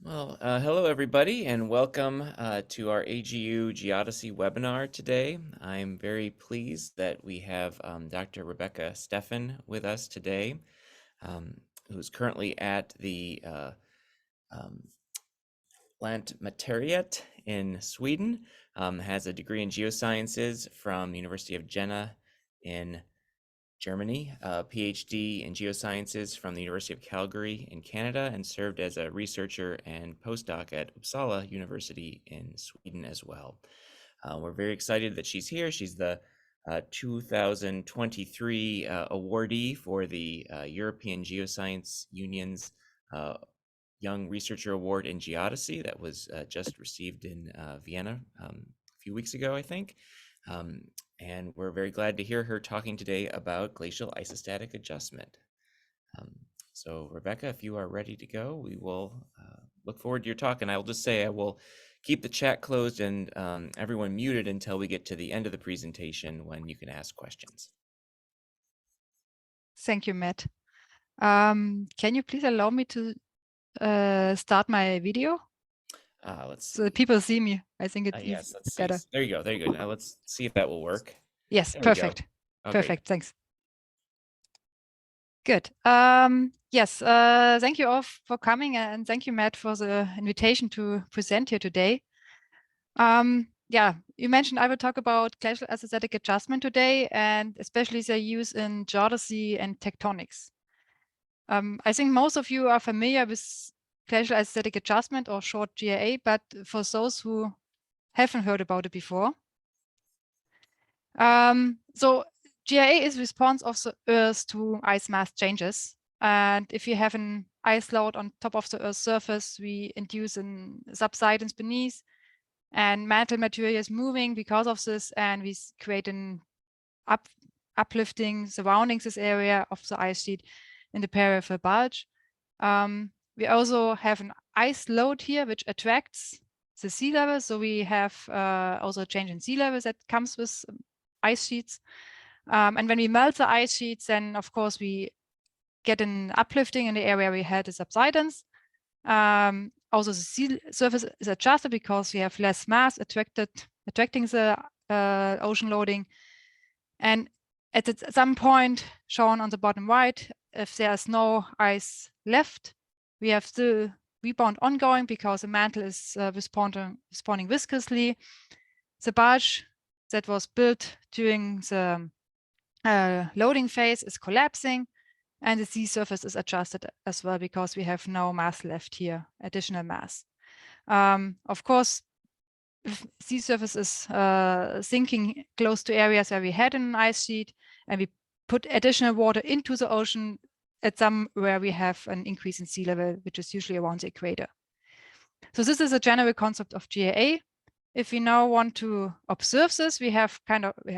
Hello everybody, and welcome to our AGU Geodesy webinar today. I'm very pleased that we have Dr. Rebecca Steffen with us today, who's currently at the um, Lantmäteriet in Sweden, has a degree in geosciences from the University of Jena in Germany, a PhD in geosciences from the University of Calgary in Canada, and served as a researcher and postdoc at Uppsala University in Sweden as well. We're very excited that she's here. She's the 2023 awardee for the European Geoscience Union's Young Researcher Award in Geodesy that was just received in Vienna a few weeks ago, I think. And we're very glad to hear her talking today about glacial isostatic adjustment. So Rebecca, if you are ready to go, we will look forward to your talk. And I will just say I will keep the chat closed and everyone muted until we get to the end of the presentation when you can ask questions. Thank you, Matt. Can you please allow me to start my video? Let's see. So that people see me. I think it's yes, let's see. better. There you go. There you go. Now let's see if that will work. Yes, There perfect. Okay. Perfect. Thanks. Good. Yes, thank you all for coming, and thank you, Matt, for the invitation to present here today. Yeah, you mentioned I will talk about glacial isostatic adjustment today, and especially their use in geodesy and tectonics. I think most of you are familiar with glacial isostatic adjustment, or short GIA, but for those who haven't heard about it before. So GIA is response of the Earth to ice mass changes. And if you have an ice load on top of the Earth's surface, we induce an subsidence beneath, and mantle material is moving because of this, and we create an uplifting surrounding this area of the ice sheet in the peripheral bulge. We also have an ice load here, which attracts the sea level. So we have also a change in sea level that comes with ice sheets. And when we melt the ice sheets, then of course we get an uplifting in the area we had a subsidence. Also the sea surface is adjusted because we have less mass attracting the ocean loading. And at some point shown on the bottom right, if there's no ice left, we have the rebound ongoing because the mantle is responding viscously. The bulge that was built during the loading phase is collapsing, and the sea surface is adjusted as well because we have no mass left here, additional mass. Of course, if sea surface is sinking close to areas where we had an ice sheet, and we put additional water into the ocean at some where we have an increase in sea level, which is usually around the equator. So this is a general concept of GIA. If we now want to observe this, we have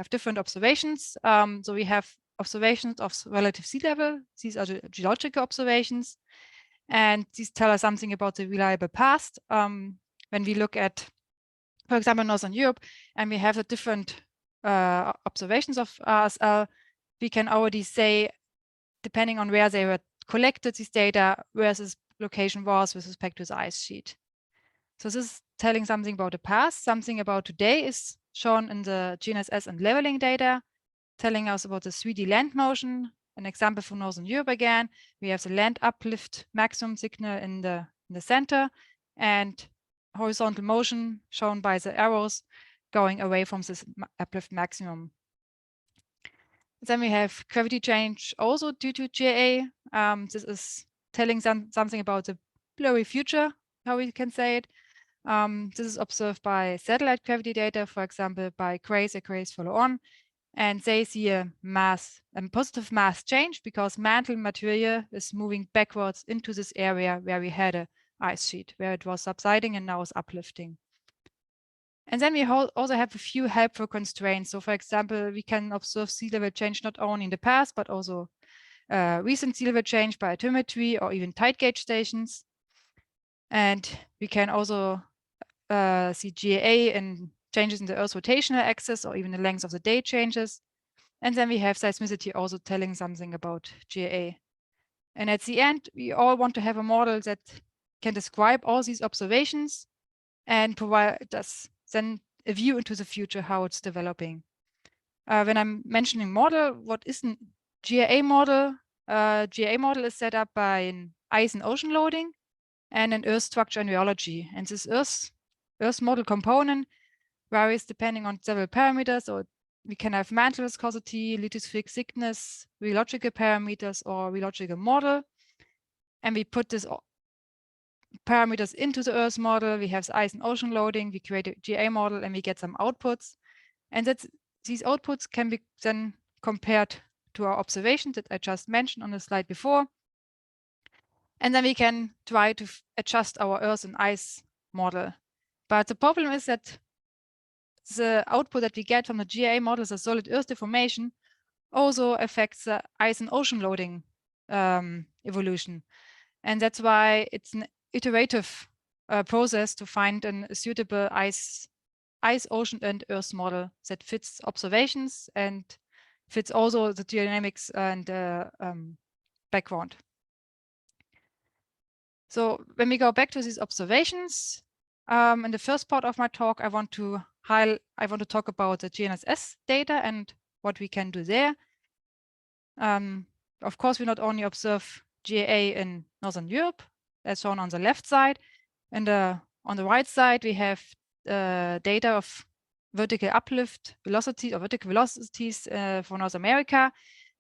different observations. So we have observations of relative sea level. These are the geological observations, and these tell us something about the reliable past. When we look at, for example, Northern Europe, and we have the different observations of RSL, we can already say, depending on where they were collected, these data, where this location was with respect to the ice sheet. So this is telling something about the past. Something about today is shown in the GNSS and leveling data, telling us about the 3D land motion. An example for Northern Europe again, we have the land uplift maximum signal in the center, and horizontal motion shown by the arrows going away from this uplift maximum. Then we have gravity change also due to GIA. This is telling something about the blurry future, how we can say it. This is observed by satellite gravity data, for example, by GRACE or GRACE follow-on, and they see a positive mass change because mantle material is moving backwards into this area where we had a ice sheet, where it was subsiding and now is uplifting. And then we also have a few helpful constraints. So for example, we can observe sea level change not only in the past, but also recent sea level change by altimetry or even tide gauge stations. And we can also see GIA and changes in the Earth's rotational axis or even the length of the day changes. And then we have seismicity also telling something about GIA. And at the end, we all want to have a model that can describe all these observations and provide us then a view into the future, how it's developing. When I'm mentioning model, what is a GIA model? GIA model is set up by an ice and ocean loading and an Earth structure and rheology. And this Earth model component varies depending on several parameters. So we can have mantle viscosity, lithospheric thickness, rheological parameters, or rheological model. And we put these parameters into the Earth model. We have the ice and ocean loading. We create a GA model and we get some outputs. And these outputs can be then compared to our observations that I just mentioned on the slide before. And then we can try to adjust our Earth and ice model. But the problem is that the output that we get from the GA model, the solid Earth deformation, also affects the ice and ocean loading evolution. And that's why it's an iterative process to find a suitable ice, ocean, and Earth model that fits observations and fits also the dynamics and background. So when we go back to these observations, in the first part of my talk, I want to talk about the GNSS data and what we can do there. Of course, we not only observe GA in Northern Europe, as shown on the left side, and on the right side, we have data of vertical uplift velocity or vertical velocities for North America.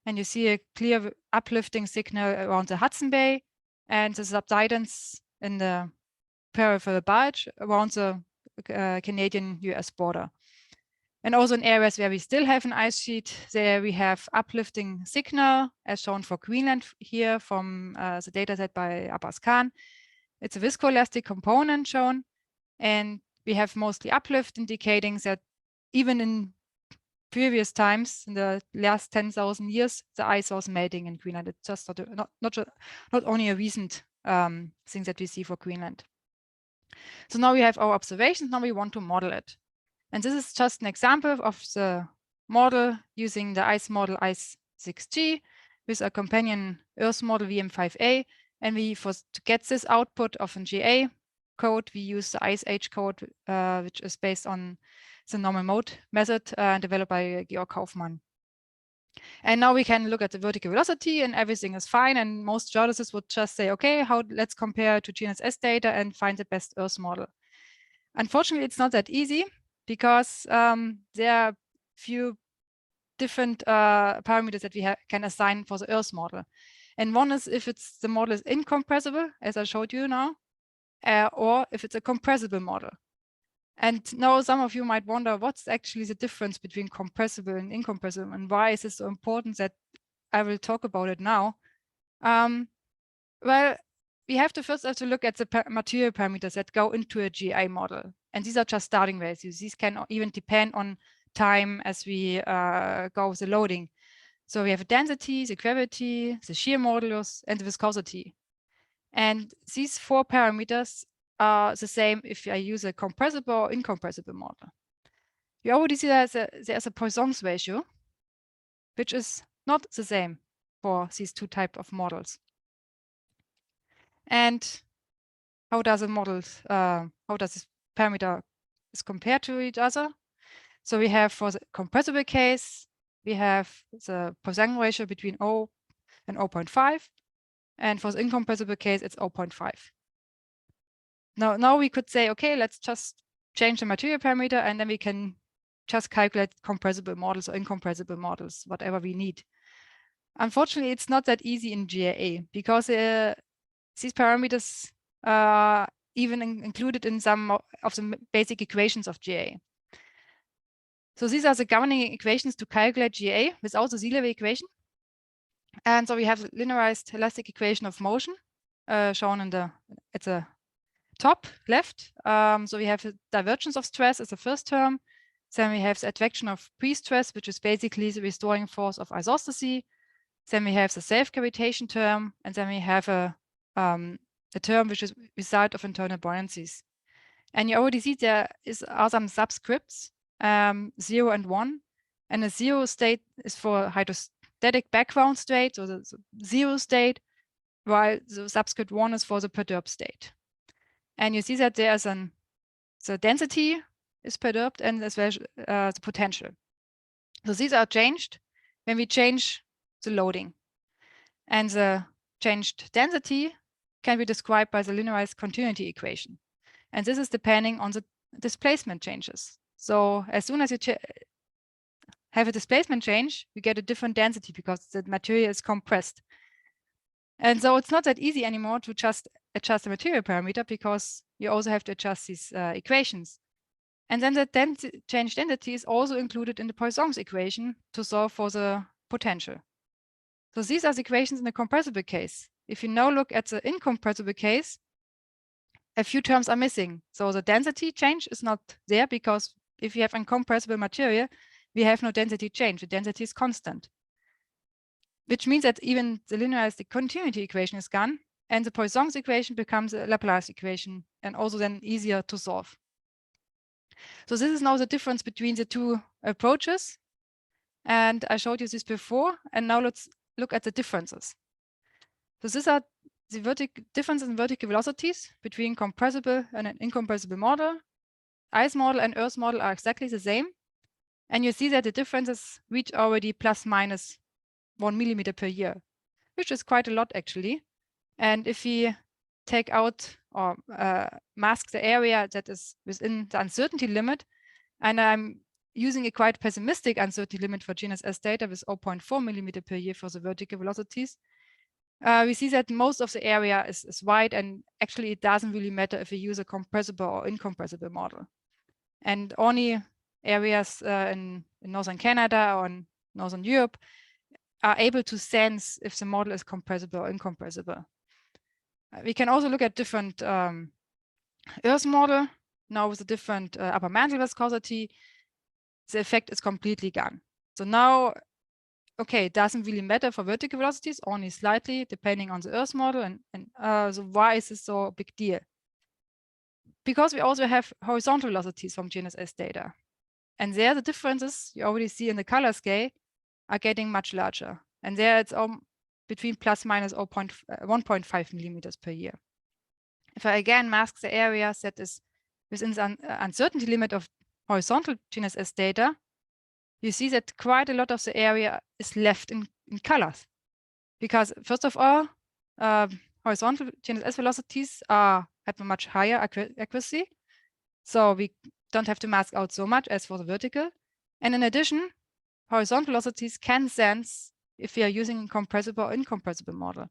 And you see a clear uplifting signal around the Hudson Bay and the subsidence in the peripheral bulge around the Canadian-US border. And also in areas where we still have an ice sheet, there we have uplifting signal, as shown for Greenland here from the data set by Abbas Khan. It's a viscoelastic component shown, and we have mostly uplift, indicating that even in previous times, in the last 10,000 years, the ice was melting in Greenland. It's just not only a recent thing that we see for Greenland. So now we have our observations, now we want to model it. And this is just an example of the model using the ice model ICE6G with a companion Earth model VM5A. And to get this output of an GA code, we use the IceH code, which is based on the normal mode method developed by Georg Kaufmann. And now we can look at the vertical velocity and everything is fine. And most geodesists would just say, okay, let's compare to GNSS data and find the best Earth model. Unfortunately, it's not that easy because there are few different parameters that we can assign for the Earth model. And one is if the model is incompressible, as I showed you now, or if it's a compressible model. And now some of you might wonder what's actually the difference between compressible and incompressible, and why is it so important that I will talk about it now. Well, we have to first look at the material parameters that go into a GI model. And these are just starting values. These can even depend on time as we go with the loading. So we have a density, the gravity, the shear modulus, and the viscosity. And these 4 parameters are the same if I use a compressible or incompressible model. You already see that there's a Poisson's ratio, which is not the same for these 2 types of models. And how does this parameter is compared to each other? So we have for the compressible case, we have the Poisson ratio between 0 and 0.5. And for the incompressible case, it's 0.5. Now we could say, okay, let's just change the material parameter and then we can just calculate compressible models or incompressible models, whatever we need. Unfortunately, it's not that easy in GIA because these parameters are even included in some of the basic equations of GIA. So these are the governing equations to calculate GIA without the sea level equation. And so we have the linearized elastic equation of motion shown at the top left. So we have a divergence of stress as the first term. Then we have the advection of pre-stress, which is basically the restoring force of isostasy. Then we have the self-cavitation term, and then we have a term which is result of internal buoyancies. And you already see there are some subscripts, 0 and 1. And the 0 state is for hydrostatic background state, so the 0 state, while the subscript 1 is for the perturbed state. And you see that there's the density is perturbed and as well as the potential. So these are changed when we change the loading. And the changed density can be described by the linearized continuity equation. And this is depending on the displacement changes. So as soon as you have a displacement change, you get a different density because the material is compressed. And so it's not that easy anymore to just adjust the material parameter because you also have to adjust these equations. And then the changed density is also included in the Poisson's equation to solve for the potential. So these are the equations in the compressible case. If you now look at the incompressible case, a few terms are missing. So the density change is not there because if you have incompressible material, we have no density change. The density is constant, which means that even the linearized continuity equation is gone, and the Poisson's equation becomes a Laplace equation and also then easier to solve. So this is now the difference between the two approaches. And I showed you this before, and now let's look at the differences. So these are the difference in vertical velocities between compressible and an incompressible model. Ice model and Earth model are exactly the same. And you see that the differences reach already plus minus 1 millimeter per year, which is quite a lot actually. And if we take out or mask the area that is within the uncertainty limit, and I'm using a quite pessimistic uncertainty limit for GNSS data with 0.4 millimeter per year for the vertical velocities, we see that most of the area is wide, and actually it doesn't really matter if we use a compressible or incompressible model. And only areas in northern Canada or in northern Europe are able to sense if the model is compressible or incompressible. We can also look at different Earth model. Now with a different upper mantle viscosity, the effect is completely gone. So now, okay, it doesn't really matter for vertical velocities, only slightly depending on the Earth model. And so why is this so big deal? Because we also have horizontal velocities from GNSS data. And there the differences you already see in the color scale are getting much larger. And there it's between plus minus 1.5 millimeters per year. If I again mask the area that is within the uncertainty limit of horizontal GNSS data, you see that quite a lot of the area is left in colors. Because first of all, horizontal GNSS velocities have a much higher accuracy. So we don't have to mask out so much as for the vertical. And in addition, horizontal velocities can sense if we are using a compressible or incompressible model.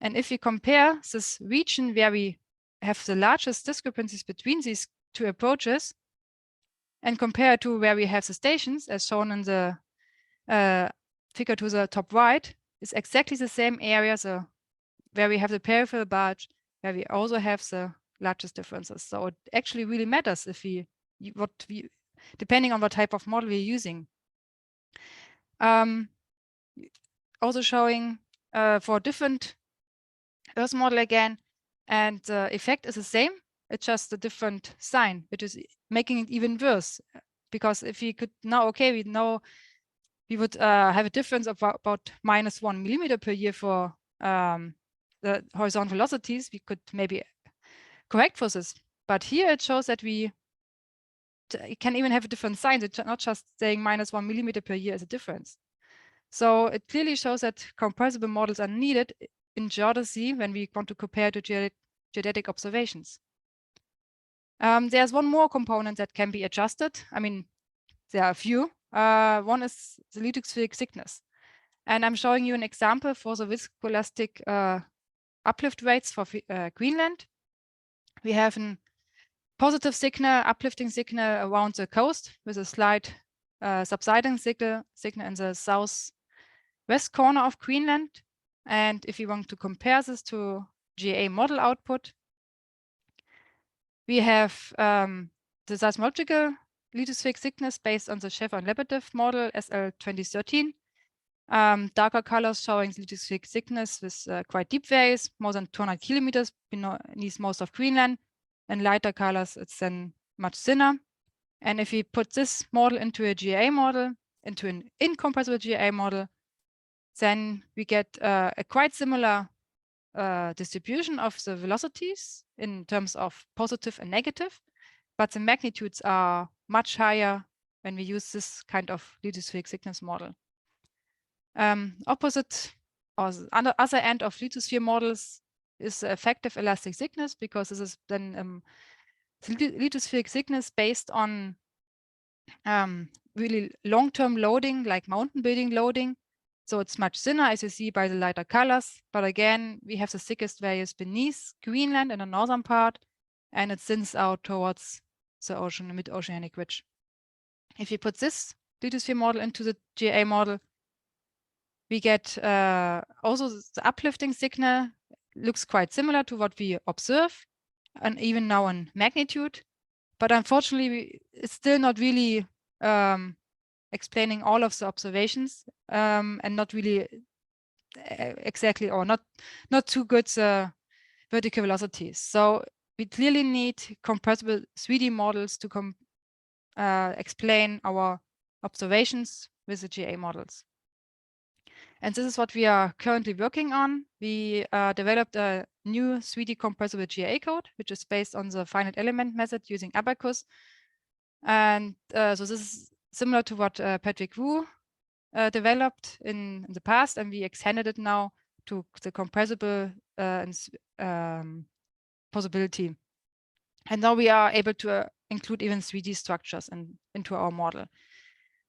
And if we compare this region where we have the largest discrepancies between these two approaches and compare to where we have the stations, as shown in the figure to the top right, is exactly the same area, so where we have the peripheral barge, where we also have the largest differences. So it actually really matters if depending on what type of model we're using. Also showing for different Earth model again, and the effect is the same. It's just a different sign, which is making it even worse. Because if we could now, okay, we know we would have a difference of about minus 1 millimeter per year for the horizontal velocities, we could maybe correct for this. But here it shows that we can even have a different sign. It's not just saying minus 1 millimeter per year is a difference. So it clearly shows that compressible models are needed in geodesy when we want to compare to geodetic observations. There's one more component that can be adjusted. I mean, there are a few. One is the lithospheric thickness. And I'm showing you an example for the viscoelastic uplift rates for Greenland. We have a positive signal, uplifting signal around the coast with a slight subsiding signal in the southwest corner of Greenland. And if you want to compare this to GA model output, we have the seismological lithospheric thickness based on the Sheffer-Lebedev model SL 2013. Darker colors showing lithospheric thickness with quite deep values, more than 200 kilometers beneath most of Greenland, and lighter colors, it's then much thinner. And if we put this model into a GA model, into an incompressible GA model, then we get a quite similar distribution of the velocities in terms of positive and negative, but the magnitudes are much higher when we use this kind of lithospheric thickness model. Opposite or the other end of lithosphere models is effective elastic thickness, because this is then lithospheric thickness based on really long-term loading, like mountain building loading. So it's much thinner, as you see by the lighter colors. But again, we have the thickest values beneath Greenland in the northern part, and it thins out towards the ocean, mid-oceanic ridge. If you put this lithosphere model into the GA model, we get also the uplifting signal looks quite similar to what we observe, and even now in magnitude. But unfortunately, it's still not really explaining all of the observations, and not really exactly, or not too good vertical velocities. So we clearly need compressible 3D models to explain our observations with the GA models. And this is what we are currently working on. We developed a new 3D compressible GA code, which is based on the finite element method using Abacus. And so this is similar to what Patrick Wu developed in the past, and we extended it now to the compressible possibility. And now we are able to include even 3D structures into our model.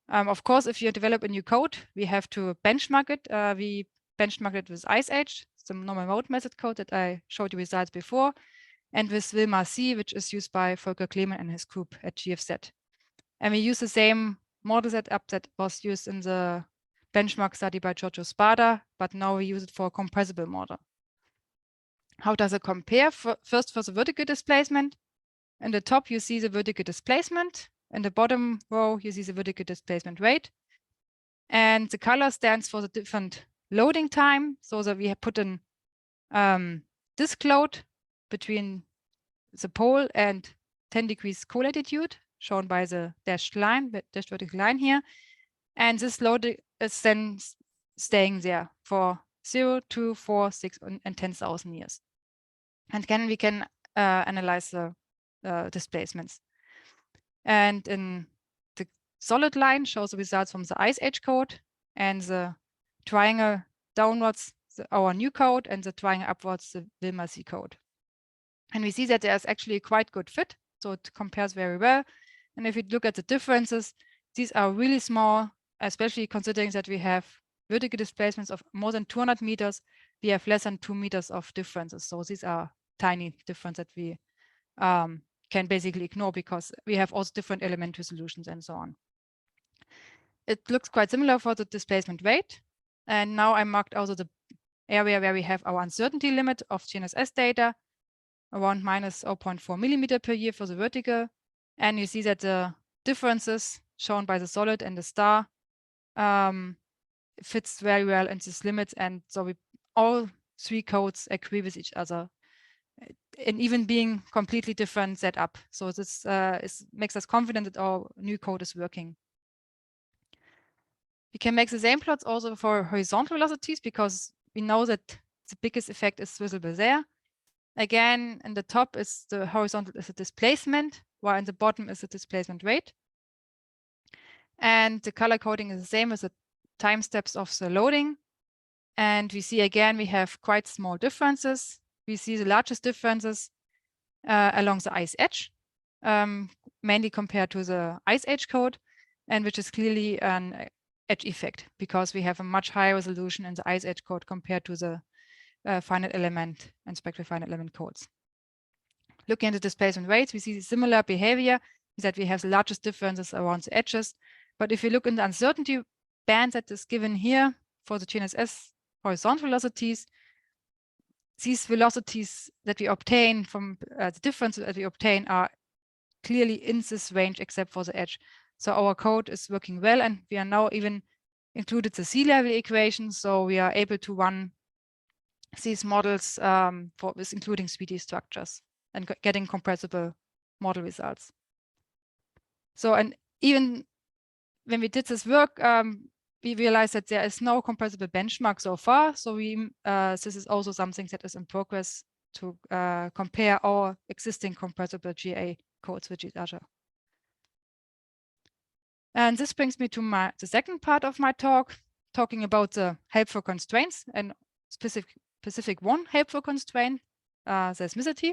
Of course, if you develop a new code, we have to benchmark it. We benchmarked it with Ice Age, the normal mode method code that I showed you results before, and with Wilmar C, which is used by Volker Kleemann and his group at GFZ. And we use the same model setup that was used in the benchmark study by Giorgio Spada, but now we use it for a compressible model. How does it compare? First, for the vertical displacement. In the top, you see the vertical displacement. In the bottom row, you see the vertical displacement rate. And the color stands for the different loading time, so that we have put in disk load between the pole and 10 degrees colatitude, shown by the dashed vertical line here. And this load is then staying there for 0, 2, 4, 6, and 10,000 years. And then we can analyze the displacements. And in the solid line shows the results from the Ice Age code, and the triangle downwards, our new code, and the triangle upwards, the Wilmar C code. And we see that there's actually a quite good fit, so it compares very well. And if you look at the differences, these are really small, especially considering that we have vertical displacements of more than 200 meters. We have less than 2 meters of differences. So these are tiny differences that we can basically ignore, because we have also different elementary solutions and so on. It looks quite similar for the displacement rate. And now I marked also the area where we have our uncertainty limit of GNSS data, around minus 0.4 millimeter per year for the vertical. And you see that the differences shown by the solid and the star fits very well in this limit. And so all three codes agree with each other, and even being completely different setup. So this makes us confident that our new code is working. We can make the same plots also for horizontal velocities, because we know that the biggest effect is visible there. Again, in the top is the horizontal is the displacement, while in the bottom is the displacement rate. And the color coding is the same as the time steps of the loading. And we see again, we have quite small differences. We see the largest differences along the Ice Edge, mainly compared to the Ice Age code, and which is clearly an edge effect, because we have a much higher resolution in the Ice Age code compared to the finite element and spectral finite element codes. Looking at the displacement rates, we see similar behavior, that we have the largest differences around the edges. But if you look in the uncertainty band that is given here for the GNSS horizontal velocities, these velocities that we obtain from the differences that we obtain are clearly in this range, except for the edge. So our code is working well, and we are now even included the sea level equation, so we are able to run these models with including 3D structures and getting compressible model results. So, and even when we did this work, we realized that there is no compressible benchmark so far. So this is also something that is in progress to compare our existing compressible GA codes with each other. And this brings me to the second part of my talk, talking about the helpful constraints, and specific one helpful constraint, seismicity.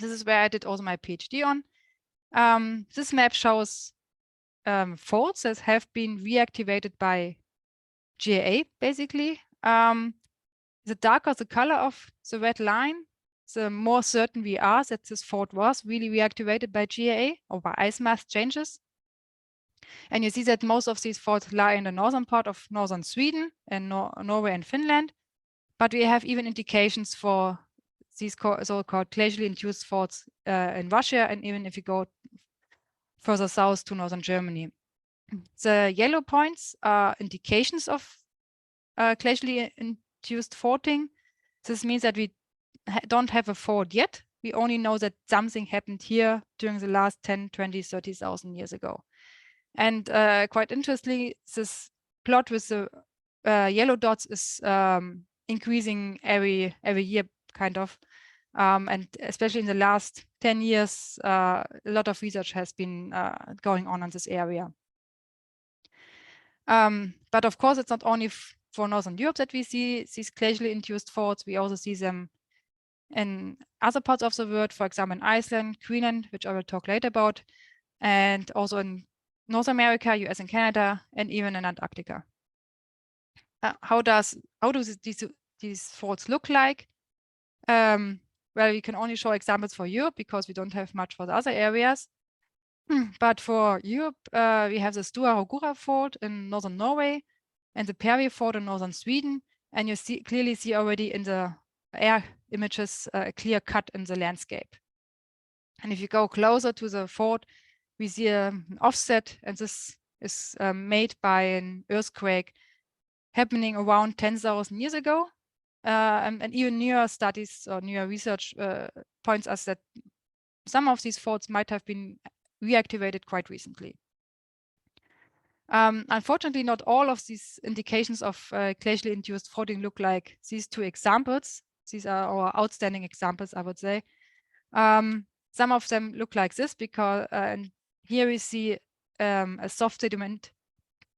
This is where I did also my PhD on. This map shows faults that have been reactivated by GA, basically. The darker the color of the red line, the more certain we are that this fault was really reactivated by GA or by ice mass changes. And you see that most of these faults lie in the northern part of northern Sweden and Norway and Finland. But we have even indications for these so-called glacially induced faults in Russia, and even if you go further south to northern Germany. The yellow points are indications of glacially induced faulting. This means that we don't have a fault yet. We only know that something happened here during the last 10, 20, 30,000 years ago. And quite interestingly, this plot with the yellow dots is increasing every year, kind of. And especially in the last 10 years, a lot of research has been going on this area. But of course, it's not only for Northern Europe that we see these glacially induced faults. We also see them in other parts of the world, for example, in Iceland, Greenland, which I will talk later about, and also in North America, US and Canada, and even in Antarctica. How do these faults look like? Well, we can only show examples for Europe because we don't have much for the other areas. But for Europe, we have the Stua-Hogura fault in northern Norway and the Peri fault in northern Sweden. And you clearly see already in the air images a clear cut in the landscape. And if you go closer to the fault, we see an offset, and this is made by an earthquake happening around 10,000 years ago. And even newer studies or newer research points us that some of these faults might have been reactivated quite recently. Unfortunately, not all of these indications of glacially induced faulting look like these two examples. These are our outstanding examples, I would say. Some of them look like this because and here we see a soft sediment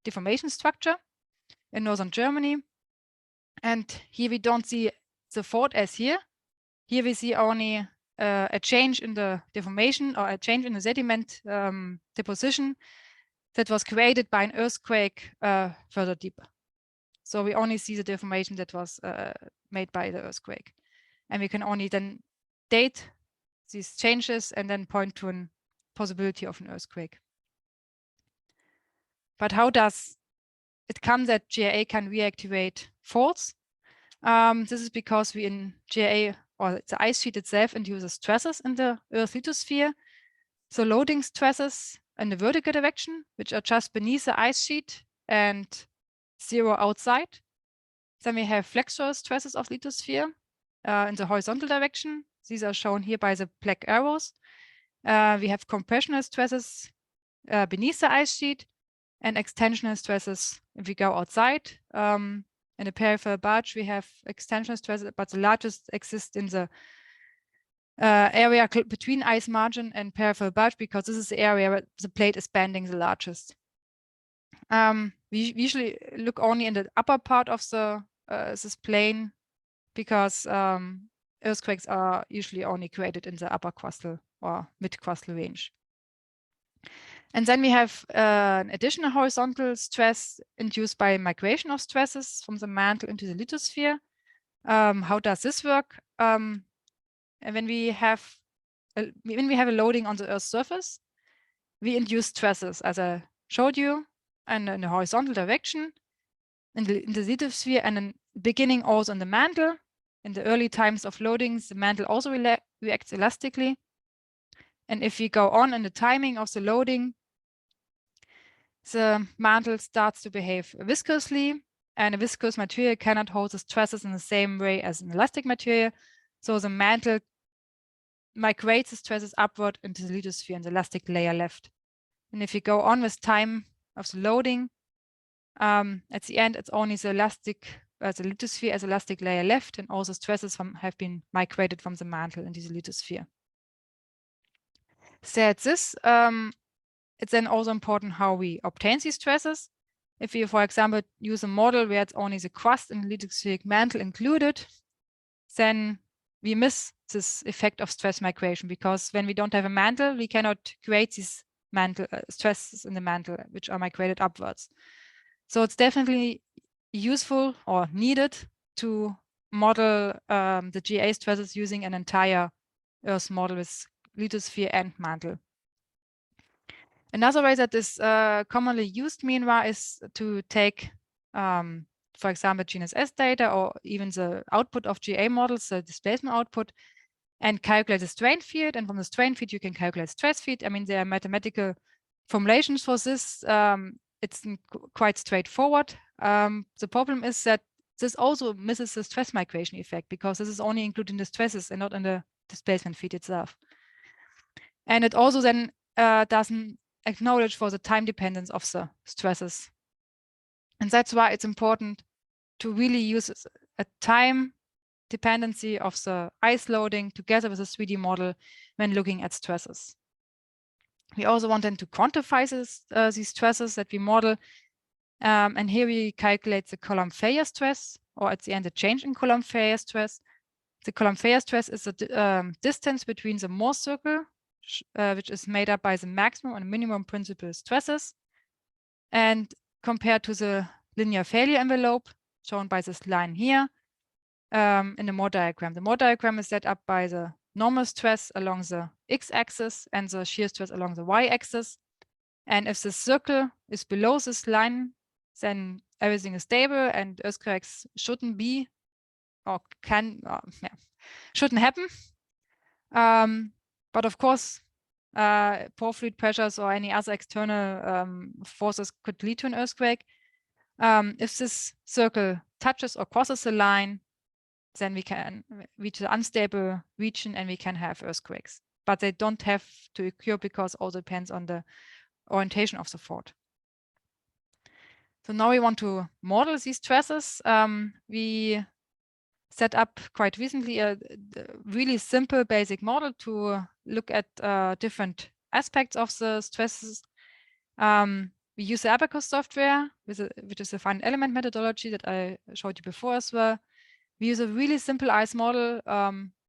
deformation structure in northern Germany. And here we don't see the fault as here. Here we see only a change in the deformation or a change in the sediment deposition that was created by an earthquake further deeper. So we only see the deformation that was made by the earthquake. And we can only then date these changes and then point to a possibility of an earthquake. But how does it come that GIA can reactivate faults? This is because we in GIA, or the ice sheet itself, induces stresses in the Earth lithosphere. So loading stresses in the vertical direction, which are just beneath the ice sheet and zero outside. Then we have flexural stresses of lithosphere in the horizontal direction. These are shown here by the black arrows. We have compressional stresses beneath the ice sheet and extensional stresses if we go outside. In the peripheral bulge, we have extensional stresses, but the largest exist in the area between ice margin and peripheral bulge, because this is the area where the plate is bending the largest. We usually look only in the upper part of the this plane, because earthquakes are usually only created in the upper crustal or mid-crustal range. And then we have an additional horizontal stress induced by migration of stresses from the mantle into the lithosphere. How does this work? And when we have a loading on the Earth's surface, we induce stresses, as I showed you, and in the horizontal direction in the lithosphere, and in the beginning also in the mantle. In the early times of loadings, the mantle also reacts elastically. And if we go on in the timing of the loading, the mantle starts to behave viscously, and a viscous material cannot hold the stresses in the same way as an elastic material. So the mantle migrates the stresses upward into the lithosphere and the elastic layer left. And if you go on with time of the loading, At the end, it's only the lithosphere as elastic layer left, and all the stresses have been migrated from the mantle into the lithosphere. Said this, it's then also important how we obtain these stresses. If we, for example, use a model where it's only the crust and lithospheric mantle included, then we miss this effect of stress migration, because when we don't have a mantle, we cannot create these mantle stresses in the mantle, which are migrated upwards. So it's definitely useful or needed to model the GA stresses using an entire Earth model with lithosphere and mantle. Another way that is commonly used, meanwhile, is to take, for example, GNSS data or even the output of GA models, the displacement output, and calculate the strain field. And from the strain field, you can calculate stress field. I mean, there are mathematical formulations for this. It's quite straightforward. The problem is that this also misses the stress migration effect, because this is only including the stresses and not in the displacement field itself. And it also then doesn't acknowledge for the time dependence of the stresses. And that's why it's important to really use a time dependency of the ice loading together with a 3D model when looking at stresses. We also want then to quantify these stresses that we model. And here we calculate the column failure stress, or at the end, the change in column failure stress. The column failure stress is the distance between the Mohr circle, which is made up by the maximum and minimum principal stresses, and compared to the linear failure envelope shown by this line here in the Mohr diagram. The Mohr diagram is set up by the normal stress along the x-axis and the shear stress along the y-axis. And if the circle is below this line, then everything is stable and earthquakes shouldn't be or shouldn't happen. But of course, pore fluid pressures or any other external forces could lead to an earthquake. If this circle touches or crosses the line, then we can reach the unstable region and we can have earthquakes. But they don't have to occur, because all depends on the orientation of the fault. So now we want to model these stresses. We set up quite recently a really simple basic model to look at different aspects of the stresses. We use the Abacus software, which is a finite element methodology that I showed you before as well. We use a really simple ice model,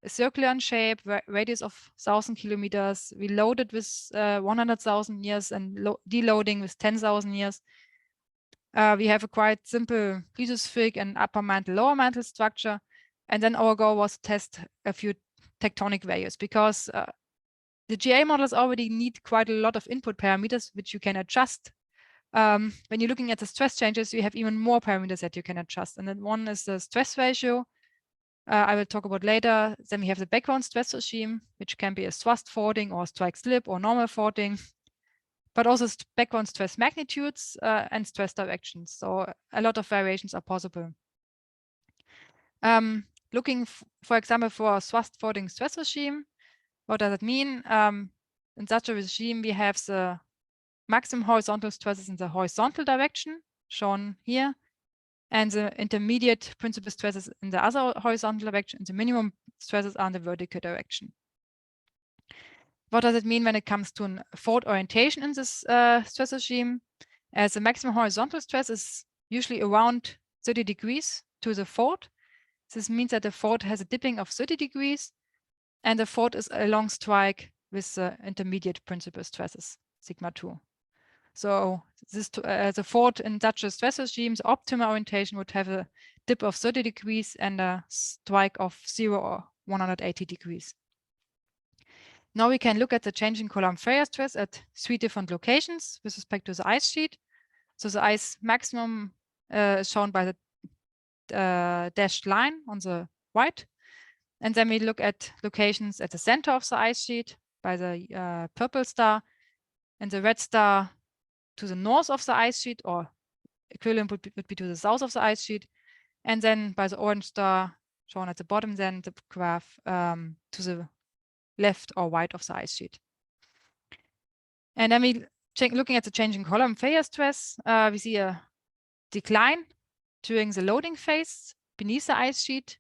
circular in shape, radius of 1,000 kilometers. We load it with 100,000 years and deloading with 10,000 years. We have a quite simple lithospheric and upper mantle, lower mantle structure. And then our goal was to test a few tectonic values, because the GA models already need quite a lot of input parameters, which you can adjust. When you're looking at the stress changes, you have even more parameters that you can adjust. And then one is the stress ratio. I will talk about later. Then we have the background stress regime, which can be a thrust faulting or strike slip or normal faulting, but also background stress magnitudes and stress directions. So a lot of variations are possible. Looking, for example, for a thrust faulting stress regime, what does it mean? In such a regime, we have the maximum horizontal stresses in the horizontal direction, shown here, and the intermediate principal stresses in the other horizontal direction, and the minimum stresses are in the vertical direction. What does it mean when it comes to a fault orientation in this stress regime? As the maximum horizontal stress is usually around 30 degrees to the fault. This means that the fault has a dipping of 30 degrees, and the fault is a long strike with the intermediate principal stresses, sigma 2. So this the fault in such a stress regime, the optimal orientation would have a dip of 30 degrees and a strike of 0 or 180 degrees. Now we can look at the changing column failure stress at 3 different locations with respect to the ice sheet. So the ice maximum is shown by the dashed line on the right. And then we look at locations at the center of the ice sheet by the purple star, and the red star to the north of the ice sheet, or equivalent would be to the south of the ice sheet. And then by the orange star shown at the bottom, then the graph to the left or right of the ice sheet. And then we looking at the changing column failure stress, we see a decline during the loading phase beneath the ice sheet.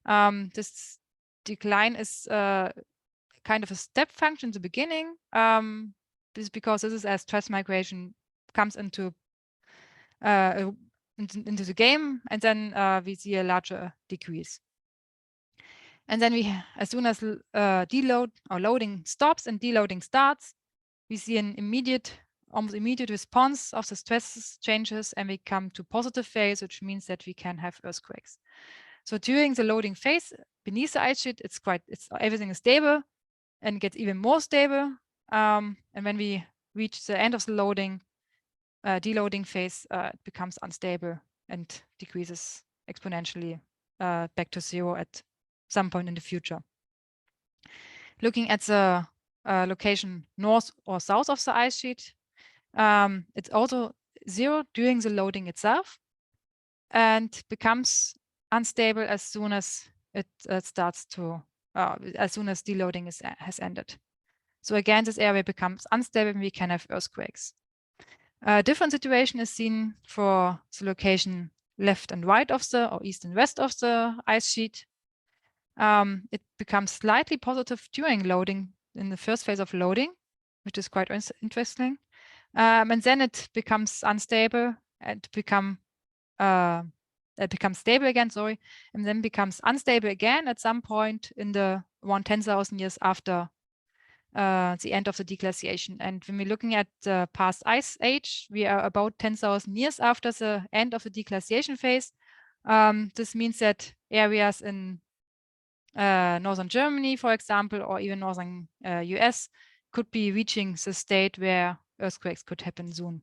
This decline is kind of a step function in the beginning. This is because this is as stress migration comes into the game, and then we see a larger decrease. And then as soon as deload or loading stops and deloading starts, we see an almost immediate response of the stress changes, and we come to positive phase, which means that we can have earthquakes. So during the loading phase beneath the ice sheet, everything is stable and gets even more stable. And when we reach the end of the deloading phase, it becomes unstable and decreases exponentially back to zero at some point in the future. Looking at the location north or south of the ice sheet, it's also zero during the loading itself and becomes unstable as soon as it starts to, as soon as deloading has ended. So again, this area becomes unstable and we can have earthquakes. A different situation is seen for the location left and right of the, or east and west of the ice sheet. It becomes slightly positive during loading in the first phase of loading, which is quite interesting. And then it becomes unstable and it becomes stable again, sorry, and then becomes unstable again at some point in the 10,000 years after the end of the deglaciation. And when we're looking at the past ice age, we are about 10,000 years after the end of the deglaciation phase. This means that areas in northern Germany, for example, or even northern US could be reaching the state where earthquakes could happen soon.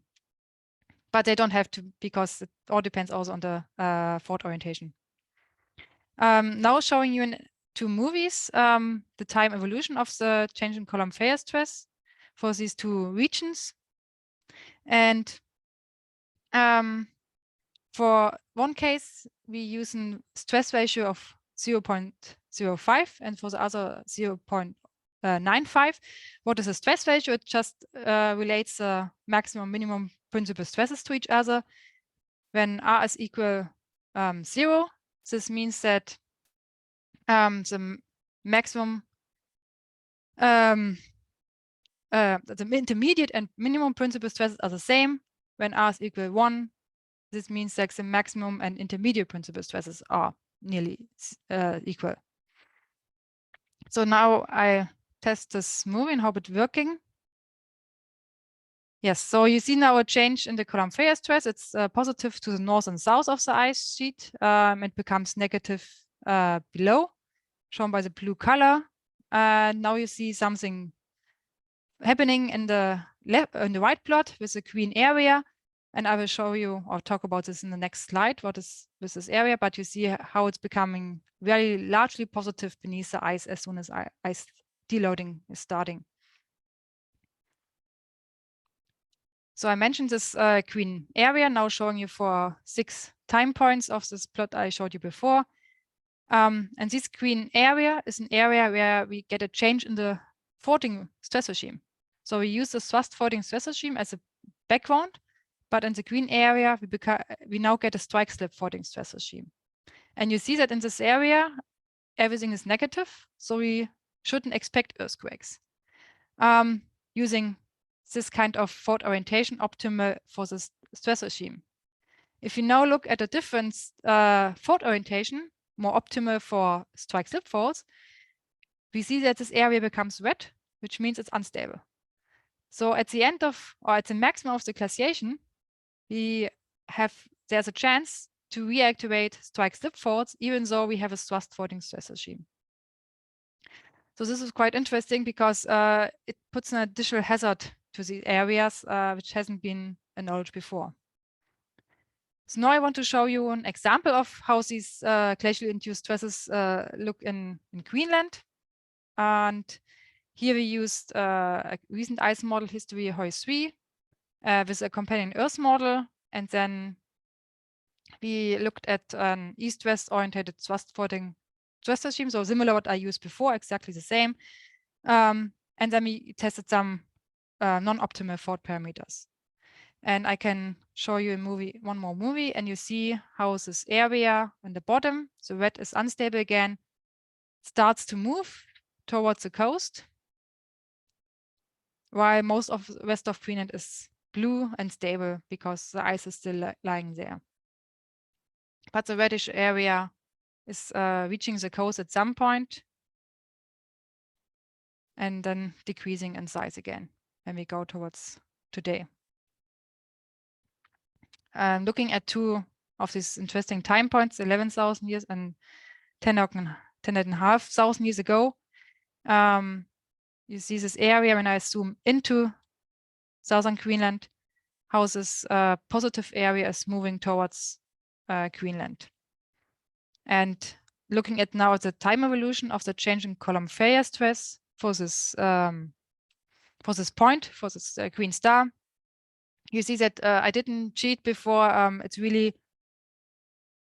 But they don't have to, because it all depends also on the fault orientation. Now showing you in 2 movies the time evolution of the change in column phase stress for these 2 regions. And for one case, we use a stress ratio of 0.05, and for the other 0.95. What is a stress ratio? It just relates the maximum minimum principal stresses to each other. When R is equal 0, this means that the maximum, the intermediate and minimum principal stresses are the same. When R is equal 1, this means that the maximum and intermediate principal stresses are nearly equal. So now I test this movie and hope it's working. Yes, so you see now a change in the column phase stress. It's positive to the north and south of the ice sheet. It becomes negative below, shown by the blue color. Now you see something happening in the right plot with the green area. And I will show you or talk about this in the next slide, what is with this area, but you see how it's becoming very largely positive beneath the ice as soon as ice deloading is starting. So I mentioned this green area, now showing you for 6 time points of this plot I showed you before. And this green area is an area where we get a change in the faulting stress regime. So we use the thrust faulting stress regime as a background, but in the green area, we now get a strike slip faulting stress regime. And you see that in this area, everything is negative, so we shouldn't expect earthquakes. Using this kind of fault orientation optimal for this stress regime. If you now look at a different fault orientation, more optimal for strike slip faults, we see that this area becomes red, which means it's unstable. So at the end of, or at the maximum of the glaciation, there's a chance to reactivate strike slip faults, even though we have a thrust faulting stress regime. So this is quite interesting because it puts an additional hazard to the areas which hasn't been acknowledged before. So now I want to show you an example of how these glacial induced stresses look in Greenland. And here we used a recent ice model, history HOI3, with a companion Earth model. And then we looked at an east-west oriented thrust faulting stress regime, so similar what I used before, exactly the same. And then we tested some non-optimal fault parameters. And I can show you one more movie, and you see how this area on the bottom, the red is unstable again, starts to move towards the coast, while most of the rest of Greenland is blue and stable because the ice is still lying there. But the reddish area is reaching the coast at some point and then decreasing in size again when we go towards today. Looking at two of these interesting time points, 11,000 years and 10,500 years ago, you see this area when I zoom into southern Greenland, how this positive area is moving towards Greenland. And looking at now the time evolution of the change in column failure stress for this point, for this green star, you see that I didn't cheat before. It's really,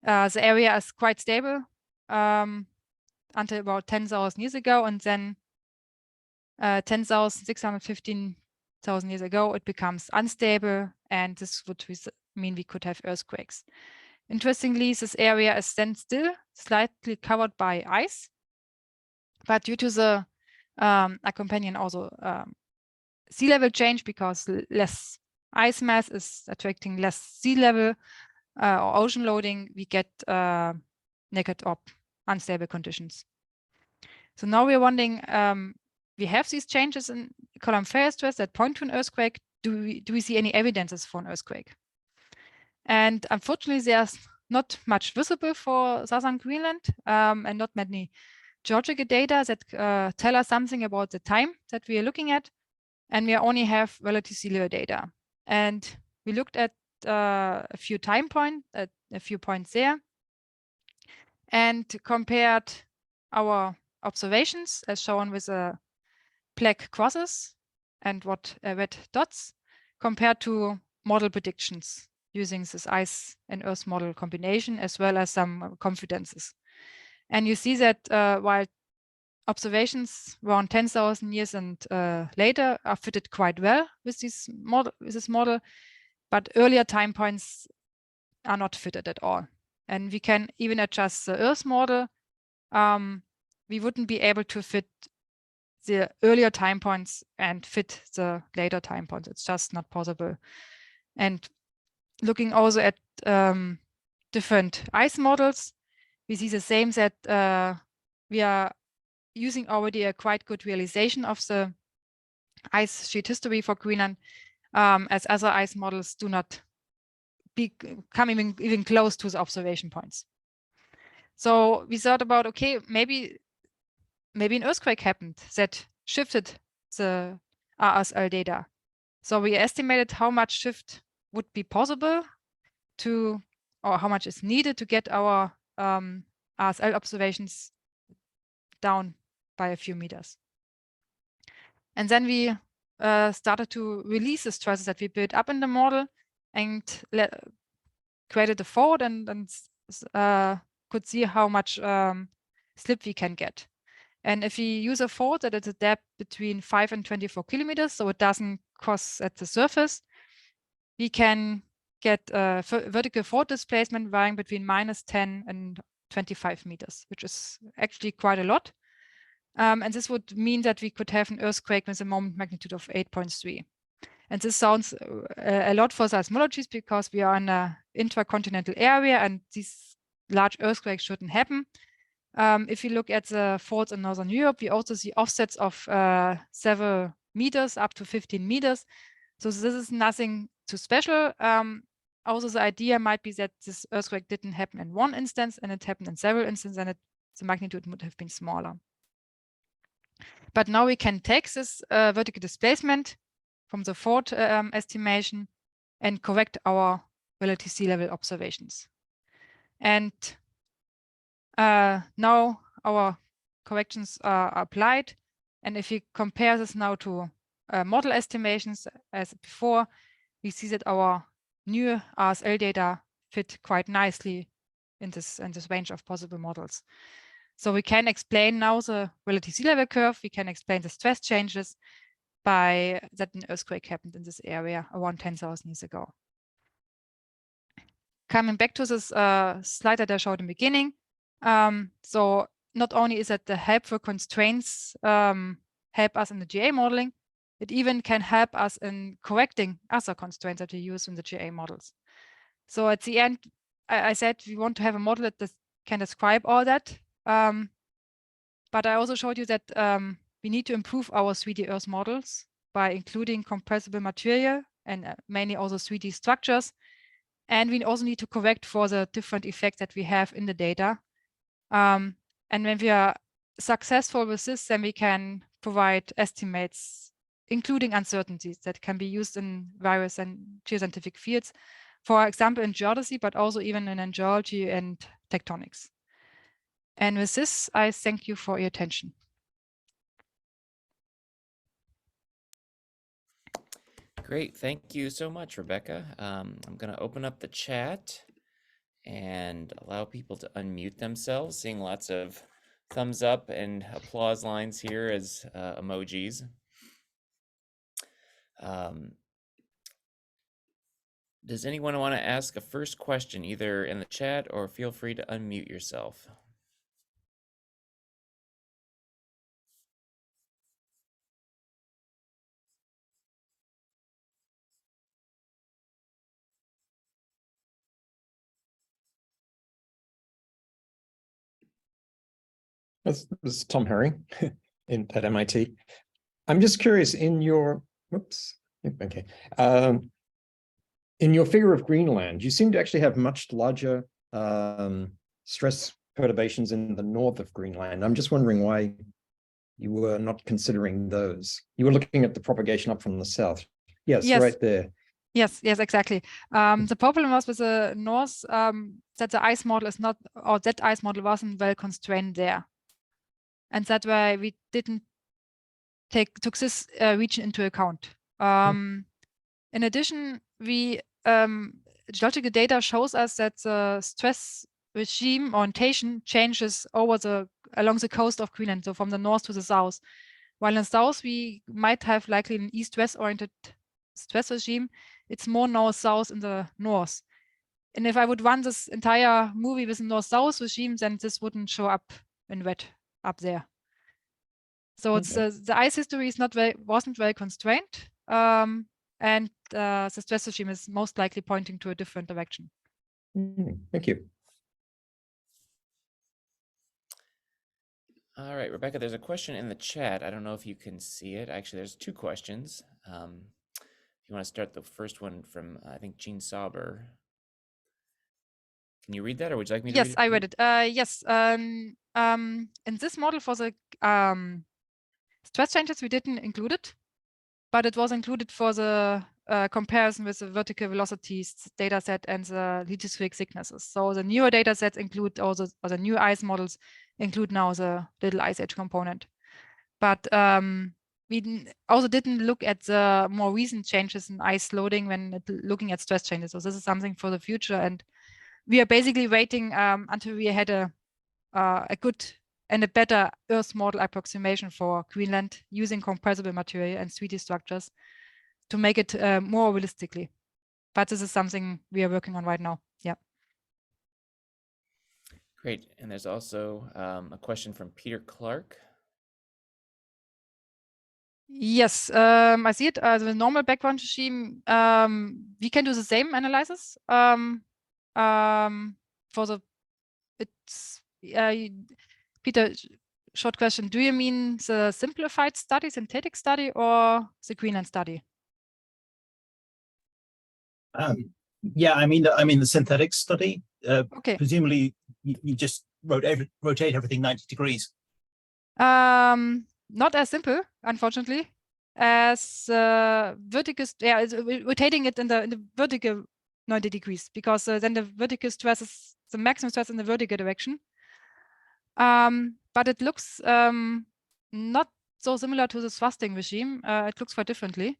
the area is quite stable until about 10,000 years ago, and then 10,615,000 years ago, it becomes unstable, and this would mean we could have earthquakes. Interestingly, this area is then still slightly covered by ice, but due to the accompanying also sea level change, because less ice mass is attracting less sea level or ocean loading, we get naked or unstable conditions. So now we're wondering, we have these changes in column failure stress that point to an earthquake. Do we see any evidences for an earthquake? And unfortunately, there's not much visible for southern Greenland and not many geological data that tell us something about the time that we are looking at. And we only have relative sea level data. And we looked at a few points there, and compared our observations as shown with black crosses and red dots compared to model predictions using this ice and earth model combination, as well as some confidences. And you see that while observations around 10,000 years and later are fitted quite well with this model, but earlier time points are not fitted at all. And we can even adjust the Earth model. We wouldn't be able to fit the earlier time points and fit the later time points. It's just not possible. And looking also at different ice models, we see the same, that we are using already a quite good realization of the ice sheet history for Greenland, as other ice models do not come even close to the observation points. So we thought about, okay, maybe an earthquake happened that shifted the RSL data. So we estimated how much shift would be possible to, or how much is needed to get our RSL observations down by a few meters. And then we started to release the stresses that we built up in the model and created a forward and could see how much slip we can get. And if we use a forward that is a depth between 5 and 24 kilometers, so it doesn't cross at the surface, we can get vertical forward displacement varying between -10 and 25 meters, which is actually quite a lot. And this would mean that we could have an earthquake with a moment magnitude of 8.3. And this sounds a lot for seismologists because we are in an intracontinental area and these large earthquakes shouldn't happen. If you look at the faults in Northern Europe, we also see offsets of several meters, up to 15 meters. So this is nothing too special. Also, the idea might be that this earthquake didn't happen in one instance and it happened in several instances, and the magnitude would have been smaller. But now we can take this vertical displacement from the forward estimation and correct our relative sea level observations. And now our corrections are applied. And if we compare this now to model estimations as before, we see that our new RSL data fit quite nicely in this range of possible models. So we can explain now the relative sea level curve, we can explain the stress changes, by that an earthquake happened in this area around 10,000 years ago. Coming back to this slide that I showed in the beginning, so not only is that the helpful constraints help us in the GA modeling, it even can help us in correcting other constraints that we use in the GA models. So at the end, I said we want to have a model that can describe all that. But I also showed you that we need to improve our 3D Earth models by including compressible material and mainly also 3D structures. And we also need to correct for the different effects that we have in the data. And when we are successful with this, then we can provide estimates, including uncertainties that can be used in various and geoscientific fields, for example, in geodesy, but also even in geology and tectonics. And with this, I thank you for your attention. Great, thank you so much, Rebecca. I'm going to open up the chat and allow people to unmute themselves. Seeing lots of thumbs up and applause lines here as emojis. Does anyone want to ask a first question, either in the chat or feel free to unmute yourself? This is Tom Herring at MIT. I'm just curious, in your, whoops, okay. In your figure of Greenland, you seem to actually have much larger stress perturbations in the north of Greenland. I'm just wondering why you were not considering those. You were looking at the propagation up from the south. Yes. Right there. Yes, exactly. The problem was with the north that the ice model is not, or that ice model wasn't well constrained there. And that's why we didn't took this region into account. In addition, we geological data shows us that the stress regime orientation changes along the coast of Greenland, so from the north to the south. While in the south, we might have likely an east-west oriented stress regime. It's more north-south in the north. And if I would run this entire movie with a north-south regime, then this wouldn't show up in red up there. So it's the ice history is wasn't well constrained, and the stress regime is most likely pointing to a different direction. Thank you. All right, Rebecca, there's a question in the chat. I don't know if you can see it. Actually, there's two questions. If you want to start the first one from, I think, Gene Sauber. Can you read that, or would you like me to read it? Yes, I read it. Yes. In this model for the stress changes, we didn't include it, but it was included for the comparison with the vertical velocities data set and the lithospheric thicknesses. So the newer data sets include also, or the new ice models include now the little ice age component. But we also didn't look at the more recent changes in ice loading when looking at stress changes. So this is something for the future. And we are basically waiting until we had a good and a better Earth model approximation for Greenland using compressible material and 3D structures to make it more realistically. But this is something we are working on right now. Yeah. Great. And there's also a question from Peter Clark. Yes, I see it. The normal background regime, we can do the same analysis. For the, it's, Peter, short question. Do you mean the simplified study, synthetic study, or the Greenland study? Yeah, I mean the synthetic study. Okay. Presumably, you just rotate everything 90 degrees. Not as simple, unfortunately, as vertical. Yeah, it's rotating it in the vertical 90 degrees, because then the vertical stress is the maximum stress in the vertical direction. But it looks not so similar to the thrusting regime. It looks quite differently.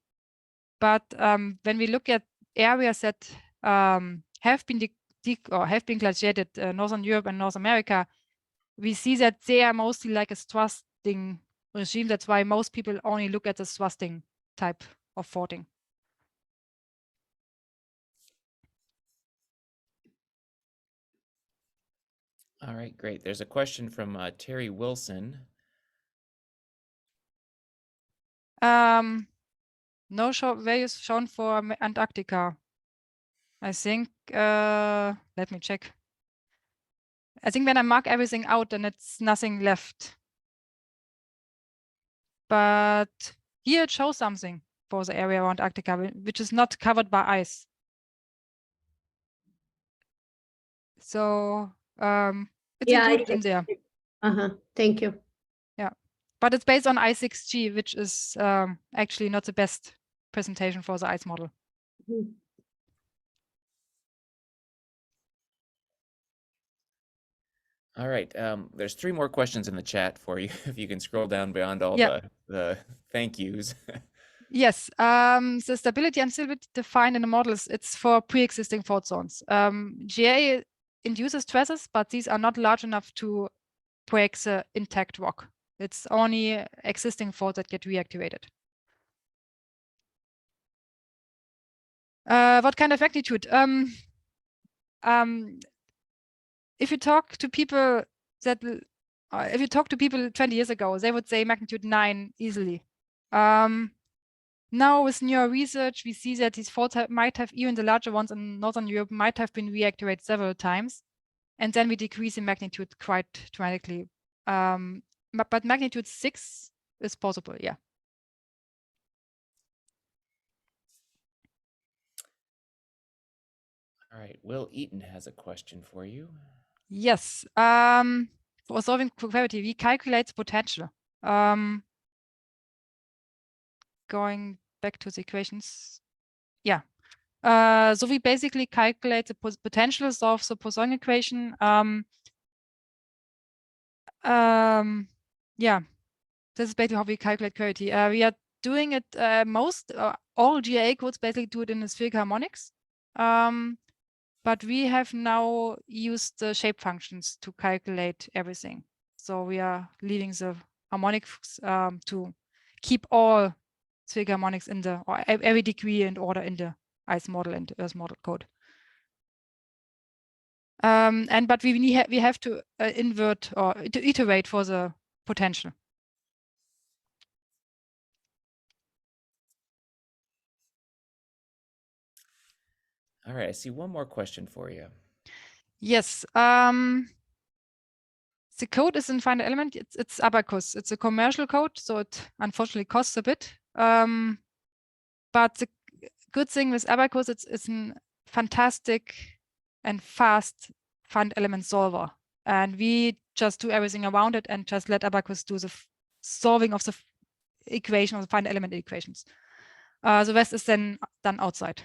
But when we look at areas that have been glaciated, Northern Europe and North America, we see that they are mostly like a thrusting regime. That's why most people only look at the thrusting type of faulting. All right, great. There's a question from Terry Wilson. No values shown for Antarctica. I think, let me check. I think when I mark everything out, then it's nothing left. But here it shows something for the area around Antarctica, which is not covered by ice. So it's included in there. Thank you. Yeah, but it's based on I6G, which is actually not the best presentation for the ice model. Mhm. All right, there's 3 more questions in the chat for you, if you can scroll down beyond all Yeah. the thank yous. Yes, the stability and stability defined in the models, it's for pre-existing fault zones. GA induces stresses, but these are not large enough to break the intact rock. It's only existing faults that get reactivated. What kind of magnitude? If you talk to people that, if you talk to people 20 years ago, they would say magnitude 9 easily. Now with newer research, we see that these faults might have, even the larger ones in Northern Europe, might have been reactivated several times. And then we decrease in magnitude quite dramatically. But magnitude 6 is possible, yeah. All right, Will Eaton has a question for you. Yes, for solving gravity, we calculate the potential. Going back to the equations. Yeah. So we basically calculate the potentials of the Poisson equation. Yeah, this is basically how we calculate gravity. We are doing it all GA codes basically do it in the spherical harmonics. But we have now used the shape functions to calculate everything. So we are leaving the harmonics to keep all spherical harmonics in the, or every degree and order in the ice model and Earth model code. But we have to invert or to iterate for the potential. All right, I see one more question for you. Yes. The code is in final element. It's Abacus. It's a commercial code, so it unfortunately costs a bit. But the good thing with Abacus, it's a fantastic and fast final element solver. And we just do everything around it and just let Abacus do the solving of the equation of the final element equations. The rest is then done outside.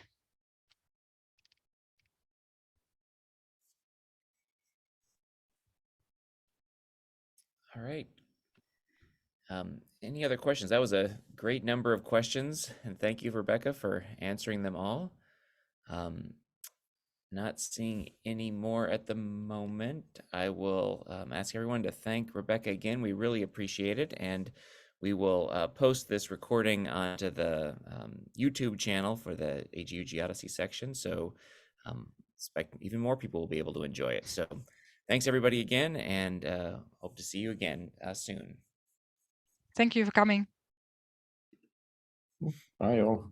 All right. Any other questions? That was a great number of questions, and thank you, Rebecca, for answering them all. Not seeing any more at the moment. I will ask everyone to thank Rebecca again. We really appreciate it, and we will post this recording onto the YouTube channel for the AGU Geodesy section, so expect even more people will be able to enjoy it. So thanks everybody again, and hope to see you again soon. Thank you for coming. Bye all.